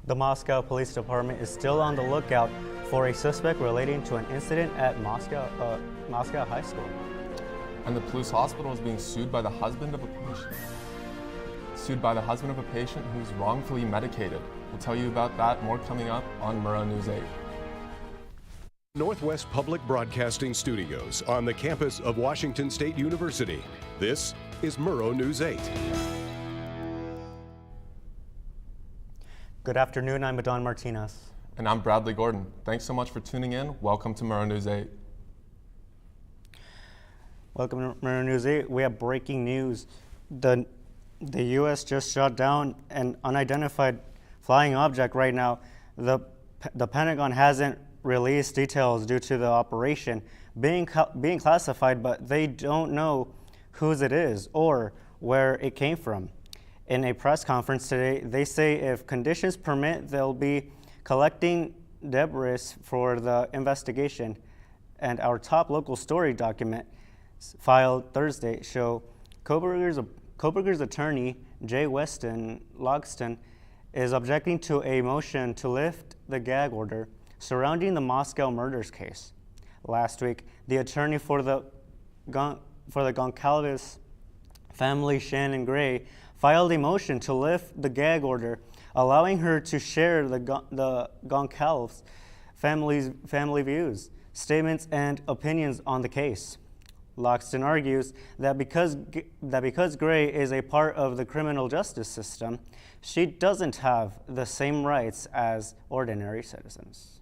The Moscow Police Department is still on the lookout for a suspect relating to an incident at Moscow High School. And the Plouffe Hospital is being sued by the husband of a patient who's wrongfully medicated. We'll tell you about that more coming up on Murrow News 8. Northwest Public Broadcasting Studios on the campus of Washington State University. This is Murrow News 8. Good afternoon, I'm Adon Martinez. And I'm Bradley Gordon. Thanks so much for tuning in. Welcome to Murrow News 8. Welcome to Murrow News 8. We have breaking news. The U.S. just shot down an unidentified flying object right now. The Pentagon hasn't released details due to the operation being classified, but they don't know whose it is or where it came from. In a press conference today, they say if conditions permit, they'll be collecting debris for the investigation. And our top local story document filed Thursday show Koberger's attorney, Jay Wasson Logston, is objecting to a motion to lift the gag order surrounding the Moscow murders case. Last week, the attorney for the Goncalves family, Shannon Gray, filed a motion to lift the gag order, allowing her to share the Goncalves family views, statements, and opinions on the case. Logston argues that because Gray is a part of the criminal justice system, she doesn't have the same rights as ordinary citizens.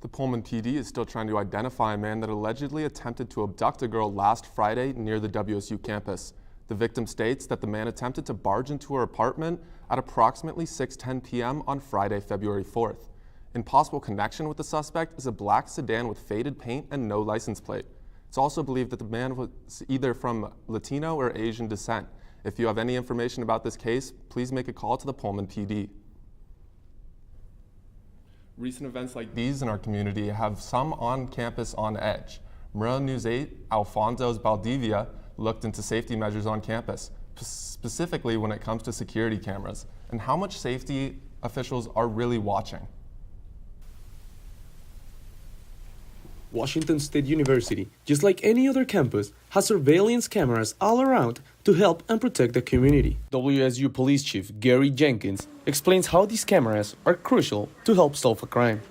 The Pullman PD is still trying to identify a man that allegedly attempted to abduct a girl last Friday near the WSU campus. The victim states that the man attempted to barge into her apartment at approximately 6:10 p.m. on Friday, February 4th. In possible connection with the suspect is a black sedan with faded paint and no license plate. It's also believed that the man was either from Latino or Asian descent. If you have any information about this case, please make a call to the Pullman PD. Recent events like these in our community have some on campus on edge. Murrow News 8, Alfonso's Baldivia, looked into safety measures on campus, specifically when it comes to security cameras, and how much safety officials are really watching. Washington State University, just like any other campus, has surveillance cameras all around to help and protect the community. WSU Police Chief Gary Jenkins explains how these cameras are crucial to help solve a crime.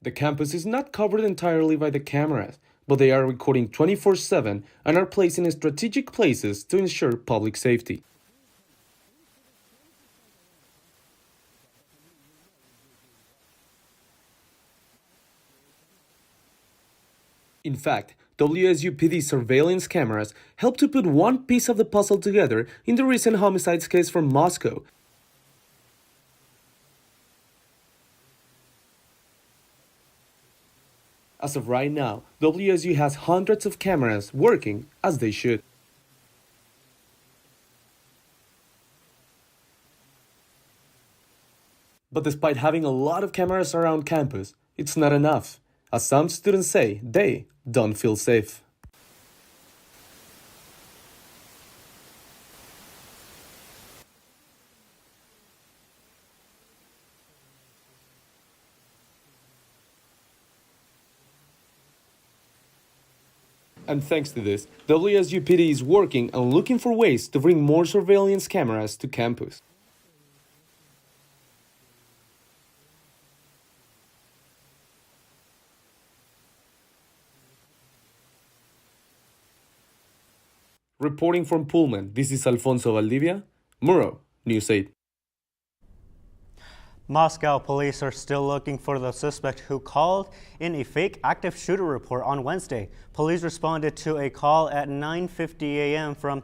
The campus is not covered entirely by the cameras, but they are recording 24/7 and are placed in strategic places to ensure public safety. In fact, WSU PD surveillance cameras helped to put one piece of the puzzle together in the recent homicides case from Moscow. As of right now, WSU has hundreds of cameras working as they should. But despite having a lot of cameras around campus, it's not enough. As some students say, they don't feel safe. And thanks to this, WSU PD is working and looking for ways to bring more surveillance cameras to campus. Reporting from Pullman, this is Alfonso Valdivia, Murrow News 8. Moscow police are still looking for the suspect who called in a fake active shooter report on Wednesday. Police responded to a call at 9:50 a.m. from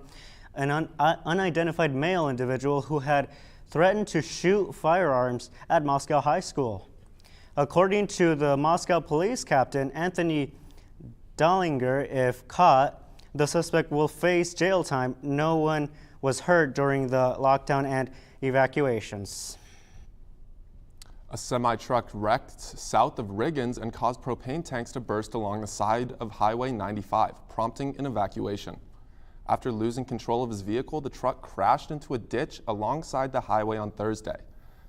an unidentified male individual who had threatened to shoot firearms at Moscow High School. According to the Moscow police captain, Anthony Dollinger, if caught, the suspect will face jail time. No one was hurt during the lockdown and evacuations. A semi-truck wrecked south of Riggins and caused propane tanks to burst along the side of Highway 95, prompting an evacuation. After losing control of his vehicle, the truck crashed into a ditch alongside the highway on Thursday.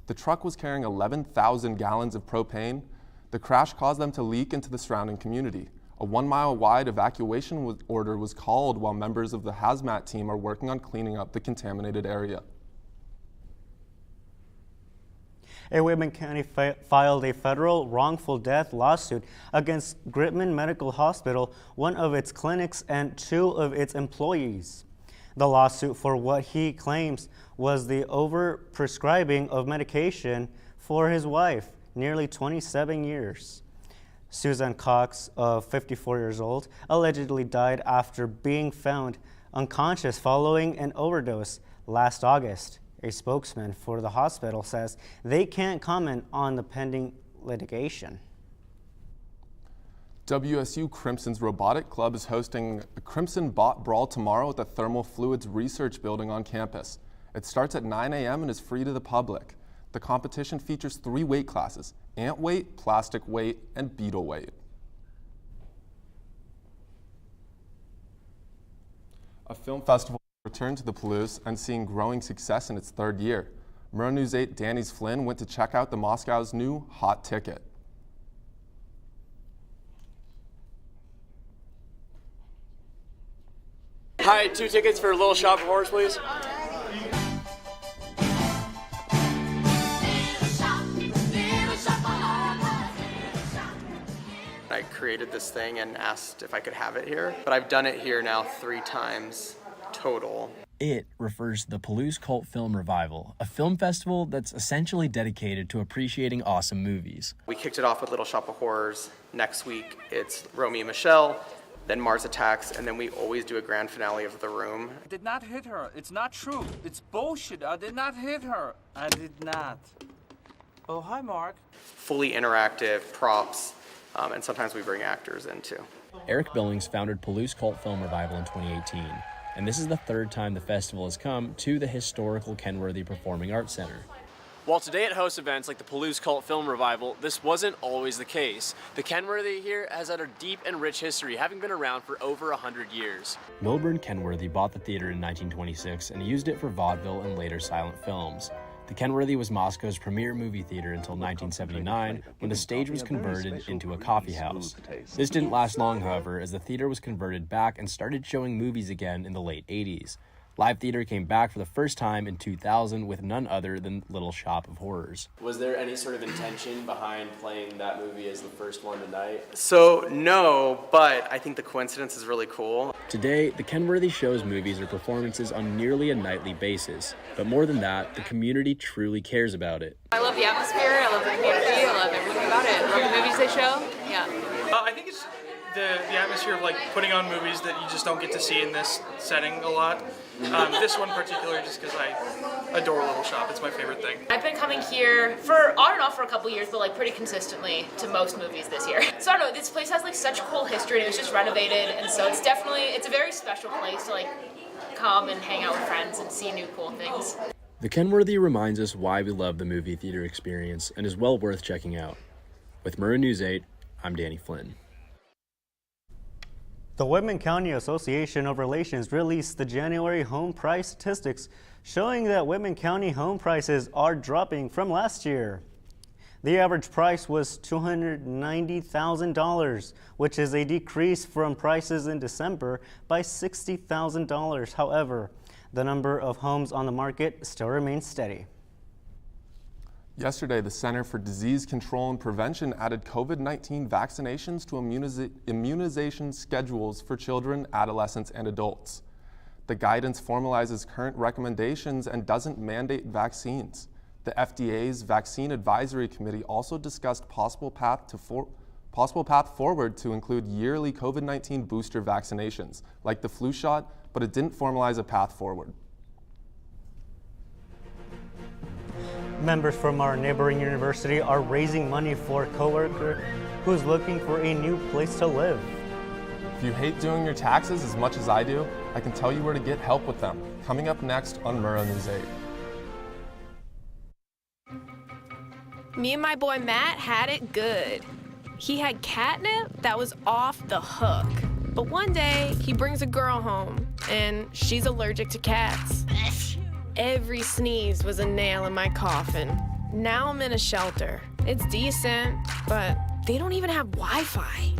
The truck was carrying 11,000 gallons of propane. The crash caused them to leak into the surrounding community. A 1-mile-wide evacuation order was called while members of the hazmat team are working on cleaning up the contaminated area. A Whitman County filed a federal wrongful death lawsuit against Gritman Medical Hospital, one of its clinics, and 2 of its employees. The lawsuit for what he claims was the overprescribing of medication for his wife, nearly 27 years. Susan Cox, of 54 years old, allegedly died after being found unconscious following an overdose last August. A spokesman for the hospital says they can't comment on the pending litigation. WSU Crimson's Robotic Club is hosting a Crimson Bot Brawl tomorrow at the Thermal Fluids Research Building on campus. It starts at 9 a.m. and is free to the public. The competition features 3 weight classes: ant weight, plastic weight, and beetle weight. A film festival returned to the Palouse and seeing growing success in its 3rd year. Murrow News 8 Danny's Flynn went to check out the Moscow's new hot ticket. Hi, 2 tickets for Little Shop of Horrors, please. I created this thing and asked if I could have it here, but I've done it here now 3 times total. It refers to the Palouse Cult Film Revival, a film festival that's essentially dedicated to appreciating awesome movies. We kicked it off with Little Shop of Horrors. Next week, it's Romeo and Michelle, then Mars Attacks, and then we always do a grand finale of The Room. I did not hit her. It's not true. It's bullshit. I did not hit her. I did not. Oh, hi, Mark. Fully interactive props, and sometimes we bring actors in too. Eric Billings founded Palouse Cult Film Revival in 2018, and this is the 3rd time the festival has come to the historical Kenworthy Performing Arts Center. While today it hosts events like the Palouse Cult Film Revival, this wasn't always the case. The Kenworthy here has had a deep and rich history, having been around for over 100 years. Milburn Kenworthy bought the theater in 1926 and used it for vaudeville and later silent films. The Kenworthy was Moscow's premier movie theater until 1979, when the stage was converted into a coffee house. This didn't last long, however, as the theater was converted back and started showing movies again in the late 80s. Live theater came back for the first time in 2000 with none other than Little Shop of Horrors. Was there any sort of intention behind playing that movie as the first one tonight? So no, but I think the coincidence is really cool. Today, the Kenworthy shows movies or performances on nearly a nightly basis. But more than that, the community truly cares about it. I love the atmosphere, I love the community, I love everything about it. I love the movies they show, yeah. I think it's the atmosphere of like putting on movies that you just don't get to see in this setting a lot. This one particular, just because I adore Little Shop. It's my favorite thing. I've been coming here for on and off for a couple years, but like pretty consistently to most movies this year. So I don't know, this place has like such cool history and it was just renovated, and so it's a very special place to like come and hang out with friends and see new cool things. The Kenworthy reminds us why we love the movie theater experience and is well worth checking out. With Murrow News 8, I'm Danny Flynn. The Whitman County Association of Relations released the January home price statistics showing that Whitman County home prices are dropping from last year. The average price was $290,000, which is a decrease from prices in December by $60,000. However, the number of homes on the market still remains steady. Yesterday, the Center for Disease Control and Prevention added COVID-19 vaccinations to immunization schedules for children, adolescents, and adults. The guidance formalizes current recommendations and doesn't mandate vaccines. The FDA's Vaccine Advisory Committee also discussed possible path forward to include yearly COVID-19 booster vaccinations, like the flu shot, but it didn't formalize a path forward. Members from our neighboring university are raising money for a coworker who's looking for a new place to live. If you hate doing your taxes as much as I do, I can tell you where to get help with them. Coming up next on Murrow News 8. Me and my boy Matt had it good. He had catnip that was off the hook. But one day, he brings a girl home, and she's allergic to cats. Every sneeze was a nail in my coffin. Now I'm in a shelter. It's decent, but they don't even have Wi-Fi.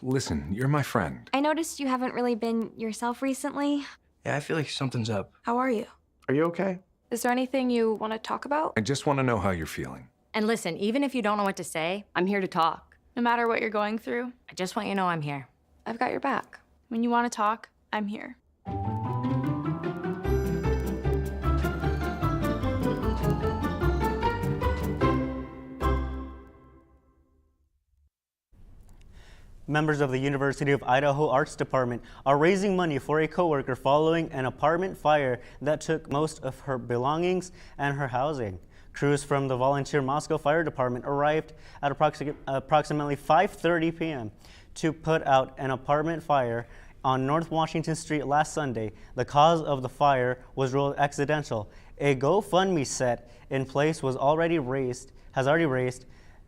Listen, you're my friend. I noticed you haven't really been yourself recently. Yeah, I feel like something's up. How are you? Are you okay? Is there anything you want to talk about? I just want to know how you're feeling. And listen, even if you don't know what to say, I'm here to talk. No matter what you're going through, I just want you to know I'm here. I've got your back. When you want to talk, I'm here. Members of the University of Idaho Arts Department are raising money for a coworker following an apartment fire that took most of her belongings and her housing. Crews from the volunteer Moscow Fire Department arrived at approximately 5:30 p.m. to put out an apartment fire on North Washington Street last Sunday. The cause of the fire was ruled accidental. A GoFundMe set in place has already raised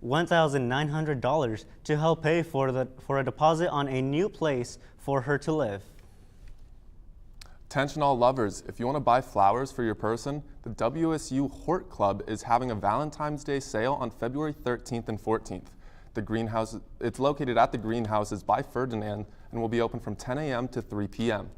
$1,900 to help pay for a deposit on a new place for her to live. Attention all lovers, if you want to buy flowers for your person, the WSU Hort Club is having a Valentine's Day sale on February 13th and 14th. The greenhouse, it's located at the greenhouses by Ferdinand and will be open from 10 a.m. to 3 p.m.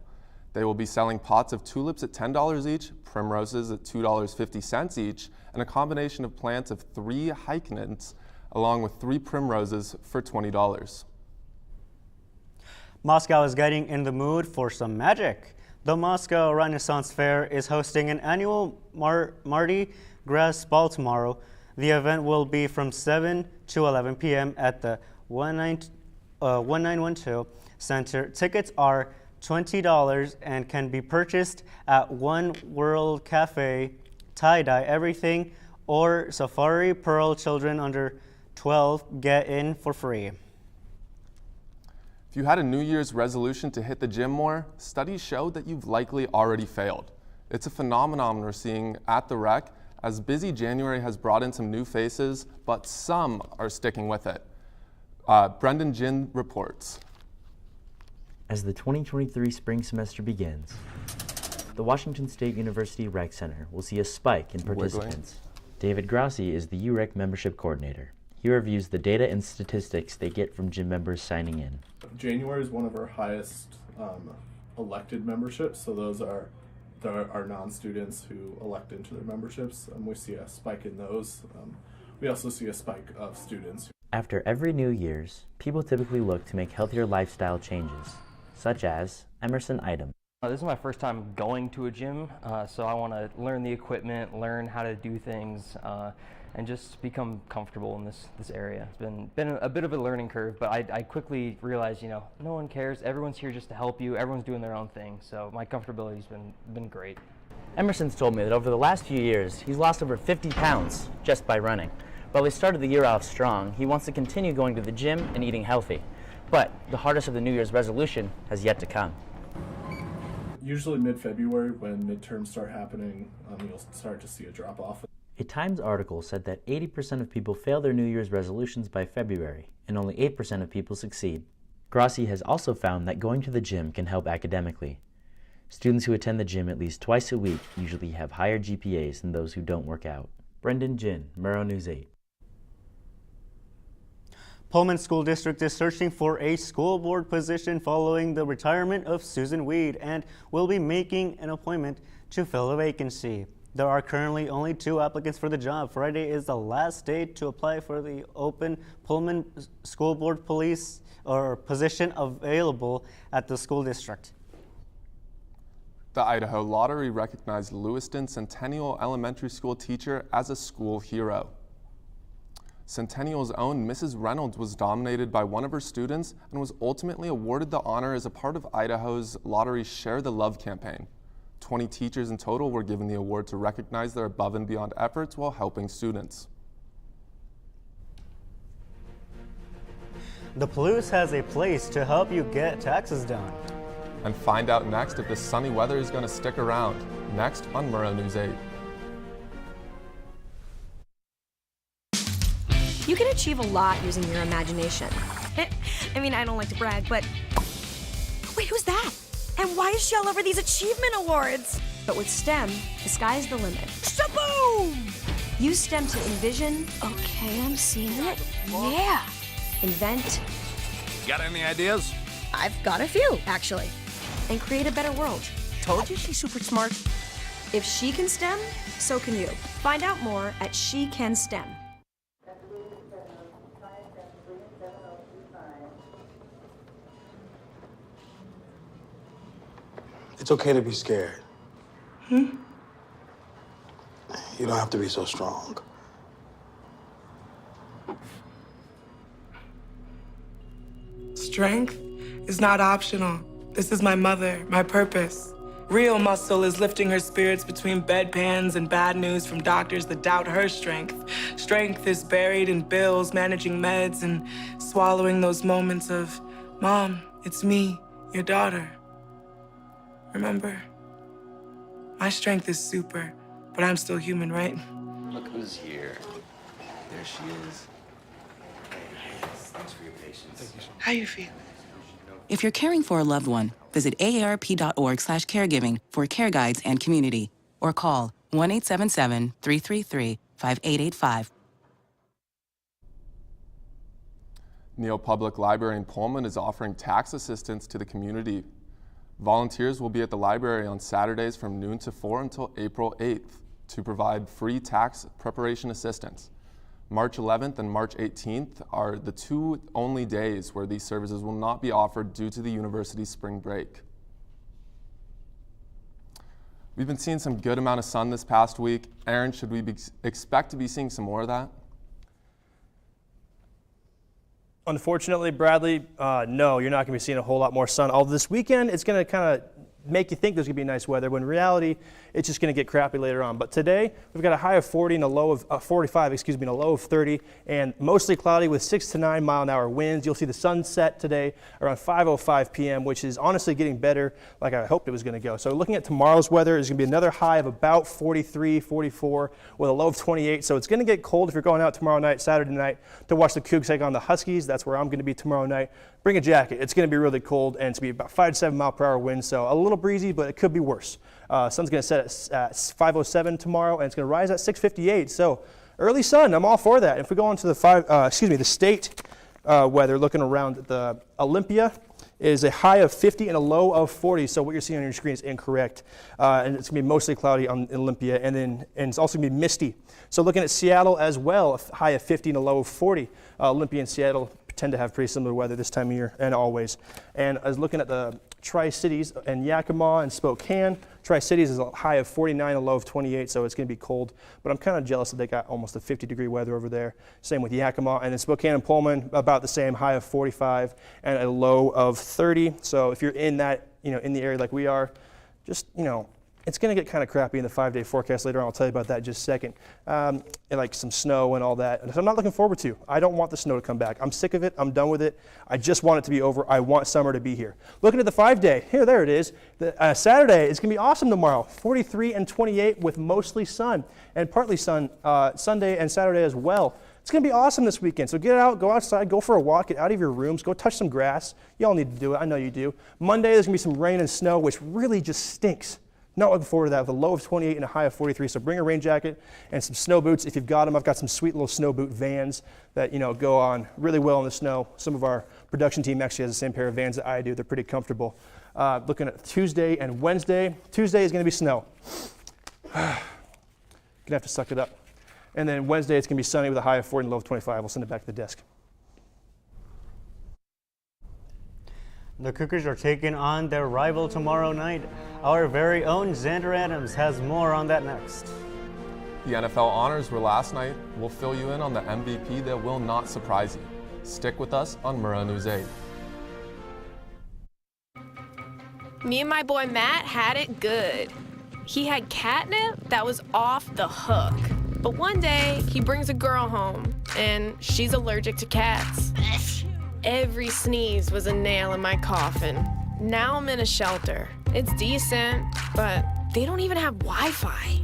They will be selling pots of tulips at $10 each, primroses at $2.50 each, and a combination of plants of 3 hyacinths along with 3 primroses for $20. Moscow is getting in the mood for some magic. The Moscow Renaissance Fair is hosting an annual Mardi Gras ball tomorrow. The event will be from 7 to 11 p.m. at the 1912 Center. Tickets are $20 and can be purchased at One World Cafe, Tie-Dye Everything, or Safari Pearl. Children under 12 get in for free. If you had a New Year's resolution to hit the gym more, studies show that you've likely already failed. It's a phenomenon we're seeing at the Rec, as busy January has brought in some new faces, but some are sticking with it. Brendan Jin reports. As the 2023 spring semester begins, the Washington State University Rec Center will see a spike in participants. David Grassi is the UREC membership coordinator. He reviews the data and statistics they get from gym members signing in. January is one of our highest elected memberships, so those are our non-students who elect into their memberships, and we see a spike in those. We also see a spike of students. After every New Year's, people typically look to make healthier lifestyle changes, such as Emerson Item. This is my first time going to a gym, so I want to learn the equipment, learn how to do things, and just become comfortable in this area. It's been a bit of a learning curve, but I quickly realized, no one cares. Everyone's here just to help you. Everyone's doing their own thing, so my comfortability's been great. Emerson's told me that over the last few years, he's lost over 50 pounds just by running. While he started the year off strong, he wants to continue going to the gym and eating healthy. But the hardest of the New Year's resolution has yet to come. Usually mid-February, when midterms start happening, you'll start to see a drop-off. A Times article said that 80% of people fail their New Year's resolutions by February, and only 8% of people succeed. Grassi has also found that going to the gym can help academically. Students who attend the gym at least twice a week usually have higher GPAs than those who don't work out. Brendan Jin, Murrow News 8. Pullman School District is searching for a school board position following the retirement of Susan Weed and will be making an appointment to fill a vacancy. There are currently only 2 applicants for the job. Friday is the last day to apply for the open Pullman School Board Police or position available at the school district. The Idaho Lottery recognized Lewiston Centennial Elementary School teacher as a school hero. Centennial's own Mrs. Reynolds was nominated by one of her students and was ultimately awarded the honor as a part of Idaho's Lottery Share the Love campaign. 20 teachers in total were given the award to recognize their above and beyond efforts while helping students. The Palouse has a place to help you get taxes done. And find out next if the sunny weather is going to stick around. Next on Murrow News 8. You can achieve a lot using your imagination. I mean, I don't like to brag, but... Wait, who's that? And why is she all over these achievement awards? But with STEM, the sky's the limit. Shaboom! Use STEM to envision... Okay, I'm seeing it. Yeah! Invent... Got any ideas? I've got a few, actually. And create a better world. Told you she's super smart. If she can STEM, so can you. Find out more at She Can STEM. It's okay to be scared. You don't have to be so strong. Strength is not optional. This is my mother, my purpose. Real muscle is lifting her spirits between bedpans and bad news from doctors that doubt her strength. Strength is buried in bills, managing meds, and swallowing those moments of, Mom, it's me, your daughter. Remember? My strength is super, but I'm still human, right? Look who's here. There she is. Hey, thanks for your patience. How you feel? If you're caring for a loved one, visit aarp.org/caregiving for care guides and community, or call 1-877-333-5885. Neal Public Library in Pullman is offering tax assistance to the community. Volunteers will be at the library on Saturdays from noon to 4 until April 8th to provide free tax preparation assistance. March 11th and March 18th are the 2 only days where these services will not be offered due to the university's spring break. We've been seeing some good amount of sun this past week. Aaron, should we expect to be seeing some more of that? Unfortunately, Bradley, no, you're not going to be seeing a whole lot more sun. Although this weekend, it's going to kind of make you think there's going to be nice weather, when in reality, it's just going to get crappy later on. But today, we've got a high of 40 and a low of 45, and a low of 30, and mostly cloudy with 6 to 9 mile an hour winds. You'll see the sun set today around 5:05 p.m., which is honestly getting better like I hoped it was going to go. So looking at tomorrow's weather, there's going to be another high of about 43, 44, with a low of 28. So it's going to get cold if you're going out tomorrow night, Saturday night, to watch the Cougs take on the Huskies. That's where I'm going to be tomorrow night. Bring a jacket. It's going to be really cold, and it's going to be about 5 to 7 mile per hour winds, so a little breezy, but it could be worse. Sun's going to set at 5:07 tomorrow, and it's going to rise at 6:58. So early sun, I'm all for that. If we go on to the state weather, looking around the Olympia, is a high of 50 and a low of 40. So what you're seeing on your screen is incorrect, and it's going to be mostly cloudy on Olympia, and it's also going to be misty. So looking at Seattle as well, a high of 50 and a low of 40. Olympia and Seattle tend to have pretty similar weather this time of year and always. And I was looking at the Tri-Cities and Yakima and Spokane. Tri-Cities is a high of 49, a low of 28, so it's going to be cold. But I'm kind of jealous that they got almost a 50-degree weather over there. Same with Yakima. And then Spokane and Pullman, about the same, high of 45 and a low of 30. So if you're in that, in the area like we are, just, it's going to get kind of crappy in the 5-day forecast later on. I'll tell you about that in just a second. And like some snow and all that. And so I'm not looking forward to. I don't want the snow to come back. I'm sick of it. I'm done with it. I just want it to be over. I want summer to be here. Looking at the 5-day, there it is. Saturday, it's going to be awesome tomorrow. 43 and 28 with mostly sun and partly sun Sunday and Saturday as well. It's going to be awesome this weekend. So get out, go outside, go for a walk, get out of your rooms, go touch some grass. You all need to do it. I know you do. Monday, there's going to be some rain and snow, which really just stinks. Not looking forward to that, with a low of 28 and a high of 43. So bring a rain jacket and some snow boots if you've got them. I've got some sweet little snow boot Vans that go on really well in the snow. Some of our production team actually has the same pair of Vans that I do. They're pretty comfortable. Looking at Tuesday and Wednesday. Tuesday is going to be snow. gonna have to suck it up. And then Wednesday, it's gonna be sunny with a high of 40 and low of 25. We'll send it back to the desk. The Cougars are taking on their rival tomorrow night. Our very own Xander Adams has more on that next. The NFL honors were last night. We'll fill you in on the MVP that will not surprise you. Stick with us on Murrow News 8. Me and my boy Matt had it good. He had catnip that was off the hook. But one day, he brings a girl home, and she's allergic to cats. Every sneeze was a nail in my coffin. Now I'm in a shelter. It's decent, but they don't even have Wi-Fi.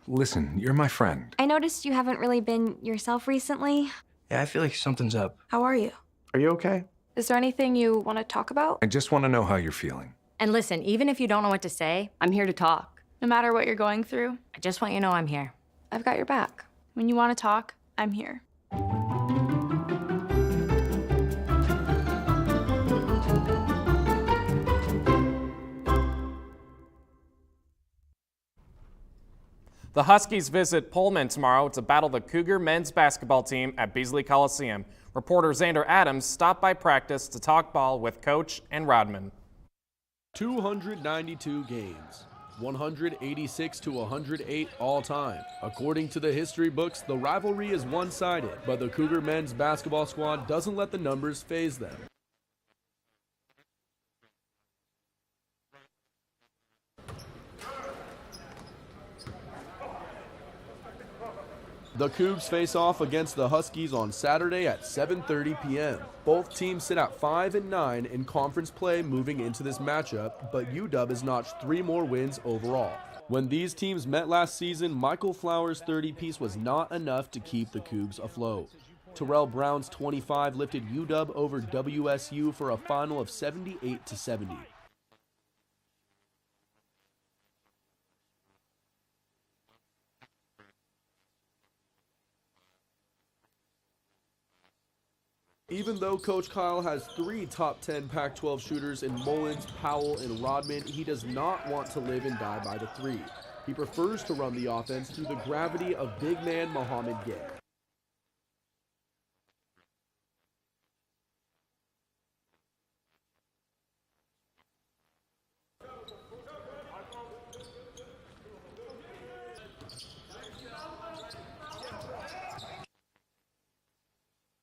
Listen, you're my friend. I noticed you haven't really been yourself recently. Yeah, I feel like something's up. How are you? Are you okay? Is there anything you want to talk about? I just want to know how you're feeling. And listen, even if you don't know what to say, I'm here to talk. No matter what you're going through, I just want you to know I'm here. I've got your back. When you want to talk, I'm here. The Huskies visit Pullman tomorrow to battle the Cougar men's basketball team at Beasley Coliseum. Reporter Xander Adams stopped by practice to talk ball with Coach and Rodman. 292 games, 186 to 108 all time. According to the history books, the rivalry is one-sided, but the Cougar men's basketball squad doesn't let the numbers faze them. The Cougs face off against the Huskies on Saturday at 7:30 p.m. Both teams sit at 5-9 in conference play moving into this matchup, but UW has notched 3 more wins overall. When these teams met last season, Michael Flowers' 30-piece was not enough to keep the Cougs afloat. Terrell Brown's 25 lifted UW over WSU for a final of 78-70. Even though Coach Kyle has 3 top 10 Pac-12 shooters in Mullins, Powell, and Rodman, he does not want to live and die by the 3. He prefers to run the offense through the gravity of big man Mohamed Gay.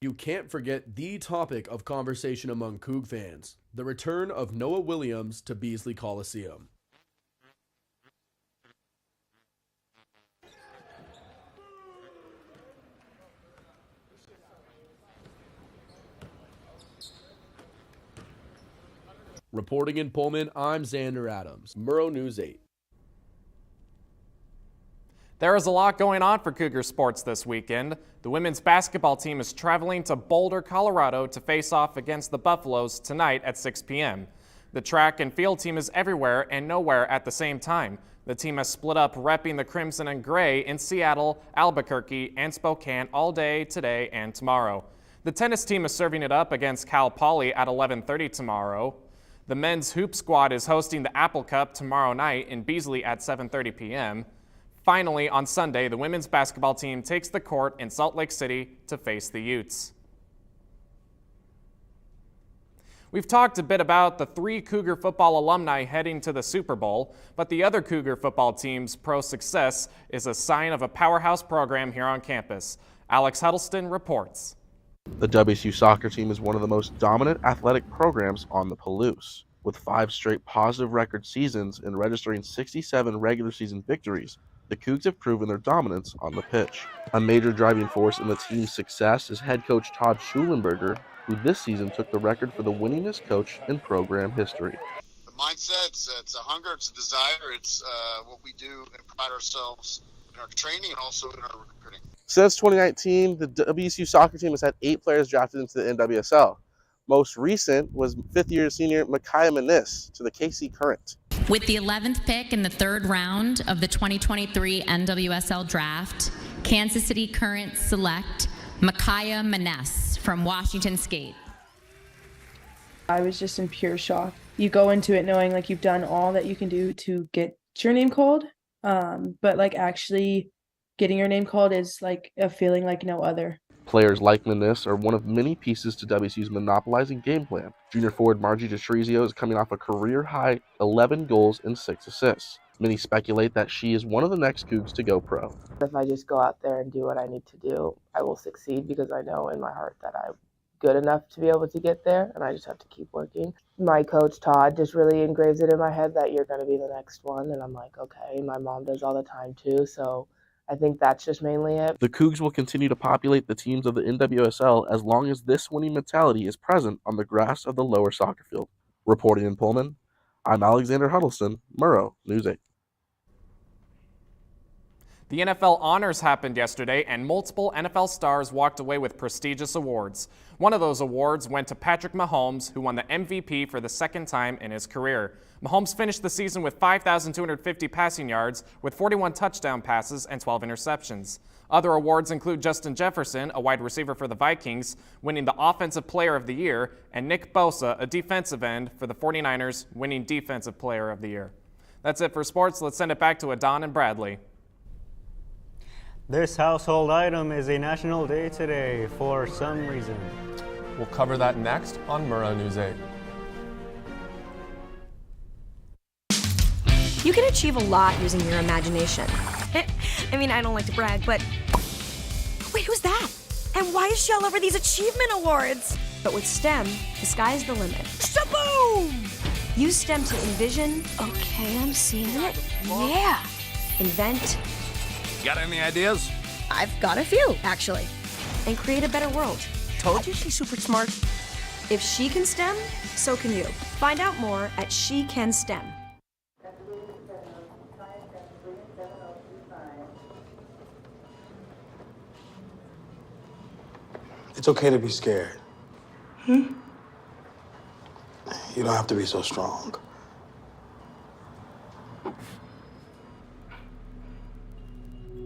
You can't forget the topic of conversation among Coug fans, the return of Noah Williams to Beasley Coliseum. Reporting in Pullman, I'm Xander Adams, Murrow News 8. There is a lot going on for Cougar sports this weekend. The women's basketball team is traveling to Boulder, Colorado to face off against the Buffaloes tonight at 6 p.m. The track and field team is everywhere and nowhere at the same time. The team has split up repping the Crimson and Gray in Seattle, Albuquerque, and Spokane all day today and tomorrow. The tennis team is serving it up against Cal Poly at 11:30 tomorrow. The men's hoop squad is hosting the Apple Cup tomorrow night in Beasley at 7:30 p.m. Finally, on Sunday, the women's basketball team takes the court in Salt Lake City to face the Utes. We've talked a bit about the 3 Cougar football alumni heading to the Super Bowl, but the other Cougar football team's pro success is a sign of a powerhouse program here on campus. Alex Huddleston reports. The WSU soccer team is one of the most dominant athletic programs on the Palouse. With 5 straight positive record seasons and registering 67 regular season victories, the Cougs have proven their dominance on the pitch. A major driving force in the team's success is head coach Todd Schulenberger, who this season took the record for the winningest coach in program history. The mindset, it's a hunger, it's a desire, it's what we do and pride ourselves in our training and also in our recruiting. Since 2019, the WSU soccer team has had 8 players drafted into the NWSL. Most recent was 5th-year senior Micaiah Manis to the KC Current. With the 11th pick in the 3rd round of the 2023 NWSL draft, Kansas City Current select Micaiah Manis from Washington State. I was just in pure shock. You go into it knowing like you've done all that you can do to get your name called, but like actually getting your name called is like a feeling like no other. Players like Manis are one of many pieces to WSU's monopolizing game plan. Junior forward Margie Destrizio is coming off a career-high 11 goals and 6 assists. Many speculate that she is one of the next Cougs to go pro. If I just go out there and do what I need to do, I will succeed because I know in my heart that I'm good enough to be able to get there, and I just have to keep working. My coach, Todd, just really engraves it in my head that you're going to be the next one, and I'm like, okay, my mom does all the time too, so I think that's just mainly it. The Cougs will continue to populate the teams of the NWSL as long as this winning mentality is present on the grass of the lower soccer field. Reporting in Pullman, I'm Alexander Huddleston, Murrow, News 8. The NFL honors happened yesterday, and multiple NFL stars walked away with prestigious awards. One of those awards went to Patrick Mahomes, who won the MVP for the 2nd time in his career. Mahomes finished the season with 5,250 passing yards, with 41 touchdown passes and 12 interceptions. Other awards include Justin Jefferson, a wide receiver for the Vikings, winning the Offensive Player of the Year, and Nick Bosa, a defensive end for the 49ers, winning Defensive Player of the Year. That's it for sports. Let's send it back to Adon and Bradley. This household item is a national day today for some reason. We'll cover that next on Murrow News 8. You can achieve a lot using your imagination. I mean, I don't like to brag, but wait, who's that? And why is she all over these achievement awards? But with STEM, the sky's the limit. Shaboom! Use STEM to envision. Okay, I'm seeing it. Yeah. Invent. Got any ideas? I've got a few, actually. And create a better world. Told you she's super smart. If she can STEM, so can you. Find out more at She Can STEM. It's okay to be scared. You don't have to be so strong.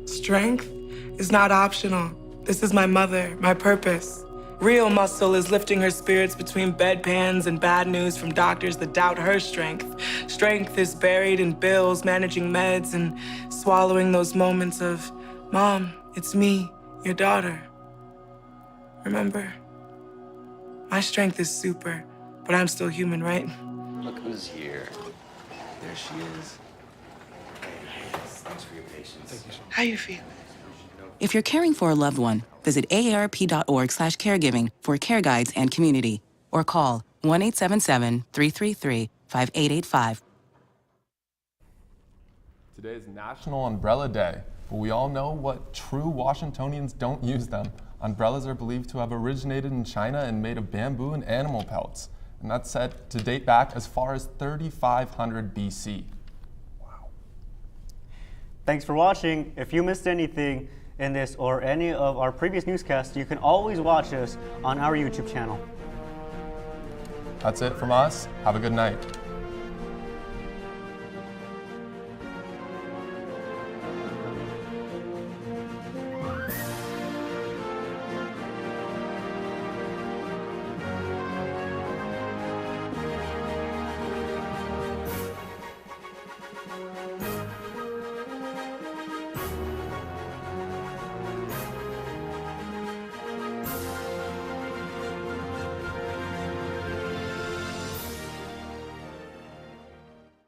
Strength is not optional. This is my mother, my purpose. Real muscle is lifting her spirits between bedpans and bad news from doctors that doubt her strength. Strength is buried in bills, managing meds, and swallowing those moments of, Mom, it's me, your daughter. Remember? My strength is super, but I'm still human, right? Look who's here. There she is. Hey, thanks for your patience. How you feeling? If you're caring for a loved one, visit aarp.org/caregiving for care guides and community, or call 1-877-333-5885. Today is National Umbrella Day, but we all know what true Washingtonians don't use them. Umbrellas are believed to have originated in China and made of bamboo and animal pelts, and that's said to date back as far as 3500 BC. Wow. Thanks for watching. If you missed anything in this or any of our previous newscasts, you can always watch us on our YouTube channel. That's it from us. Have a good night.